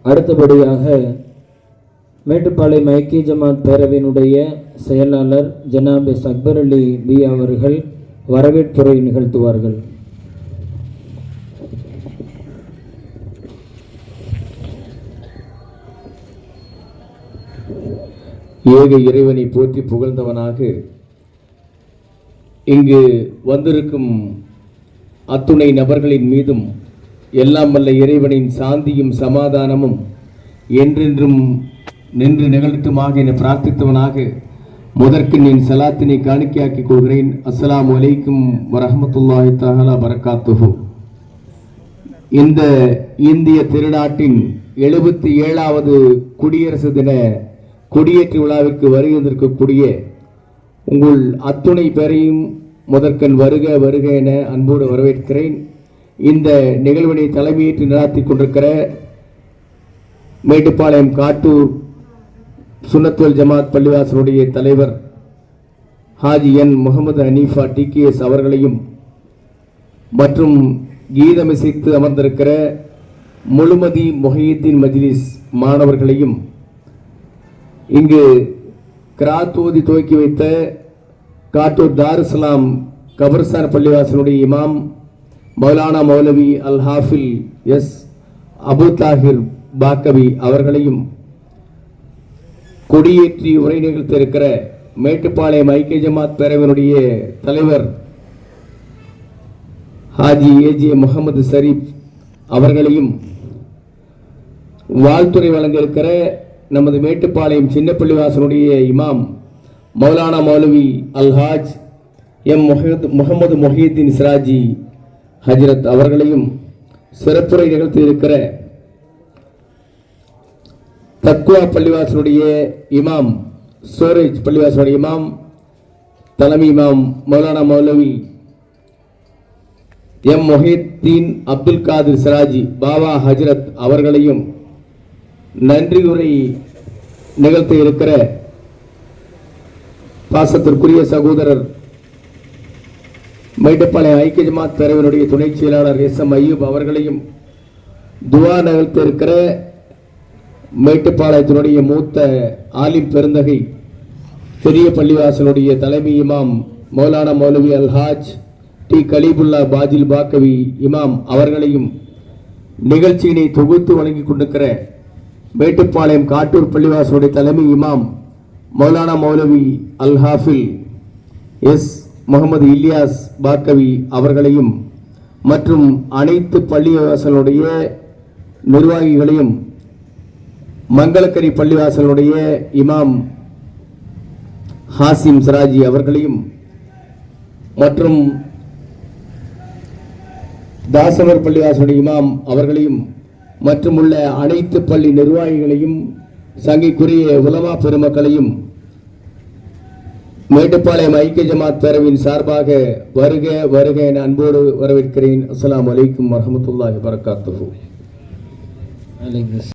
அடுத்தபடியாக மேட்டுப்பாளையம் ஐக்கிய ஜமாத் பேரவையினுடைய செயலாளர் ஜனாப் அக்பர் அலி பி அவர்கள் வரவேற்புரை நிகழ்த்துவார்கள். ஏக இறைவனை போற்றி புகழ்ந்தவனாக இங்கு வந்திருக்கும் அத்துணை நபர்களின் மீதும் எல்லாம் வல்ல இறைவனின் சாந்தியும் சமாதானமும் என்றென்றும் நின்று நிகழ்த்துமாக என பிரார்த்தித்தவனாக முதற்கு என் சலாத்தினை காணிக்கையாக்கிக் கொள்கிறேன். அஸ்ஸலாமு அலைக்கும் வரஹ்மத்துல்லாஹி தஆலா பரக்காத்துஹு. இந்த இந்திய திருநாட்டின் 77வது குடியரசு தின கொடியேற்று விழாவிற்கு வருகின்றிருக்கக்கூடிய உங்கள் அத்துணை பேரையும் முதற்கண் வருக வருக என அன்போடு வரவேற்கிறேன். இந்த நிகழ்வினை தலைமையேற்று நடாத்தி கொண்டிருக்கிற மேட்டுப்பாளையம் காட்டூர் சுன்னத்துல் ஜமாத் பள்ளிவாசலுடைய தலைவர் ஹாஜி என் முகமது ஹனீஃபா டிகேஎஸ் அவர்களையும் மற்றும் கீதமிசைத்து அமர்ந்திருக்கிற முழுமதி முஹையீத்தீன் மஜ்லிஸ் மாணவர்களையும் இங்கு கிராத் ஓதி துவக்கி வைத்த காட்டூர் தாருஸ்ஸலாம் கபர்ஸ்தான் பள்ளிவாசலுடைய இமாம் மௌலானா மௌலவி அல் ஹாஃபில் எஸ் அபு தாஹிர் பாக்கவி அவர்களையும் கொடியேற்றி உரை நிகழ்த்தியிருக்கிற மேட்டுப்பாளையம் ஐக்கிய ஜமாத் பேரவையினுடைய தலைவர் ஹாஜி ஏஜே முகமது ஷரீப் அவர்களையும் வாழ்த்துறை வழங்க இருக்கிற நமது மேட்டுப்பாளையம் சின்ன பள்ளிவாசனுடைய இமாம் மௌலானா மௌலவி அல்ஹாஜ் எம் முகமது முஹியுத்தீன் சிராஜி ஹஜ்ரத் அவர்களையும் சிறப்புரை நிகழ்த்தி இருக்கிற தக்வா பள்ளிவாசனுடைய இமாம் சோரேஜ் பள்ளிவாசனுடைய இமாம் தலைமை இமாம் மௌலானா மௌலவி எம் முஹியுத்தீன் அப்துல் காதிர் சிராஜி பாபா ஹஜ்ரத் அவர்களையும் நன்றி உரை நிகழ்த்த இருக்கிற பாசத்திற்குரிய சகோதரர் மேட்டுப்பாளையம் ஐக்கிய ஜமாத் பேரவையினுடைய துணை செயலாளர் எஸ் எம் ஐயூப் அவர்களையும் துவா நிகழ்த்த இருக்கிற மேட்டுப்பாளையத்தினுடைய மூத்த ஆலிம் பெருந்தகை பெரிய பள்ளிவாசலுடைய தலைமை இமாம் மௌலானா மௌலவி அல்ஹாஜ் டி கலீபுல்லா பாஜில் பாக்கவி இமாம் அவர்களையும் நிகழ்ச்சியினை தொகுத்து வழங்கி கொண்டிருக்கிற மேட்டுப்பாளையம் காட்டூர் பள்ளிவாசலுடைய தலைமை இமாம் மௌலானா மௌலவி அல் ஹாஃபில் எஸ் முகமது இல்யாஸ் பாக்கவி அவர்களையும் மற்றும் அனைத்து பள்ளிவாசலுடைய நிர்வாகிகளையும் மங்களக்கரி பள்ளிவாசலுடைய இமாம் ஹாசிம் சிராஜி அவர்களையும் மற்றும் தாசவர் பள்ளிவாசலுடைய இமாம் அவர்களையும் மற்றும் உள்ள அனைத்து பள்ளி நிர்வாகிகளையும் சங்கைக்குரிய உலமா பெருமக்களையும் மேட்டுப்பாளையம் ஐக்கிய ஜமாத் பேரவையின் சார்பாக வருக வருக என அன்போடு வரவேற்கிறேன். அஸ்ஸலாமு அலைக்கும் வரஹ்மத்துல்லாஹி வபரகாத்துஹு.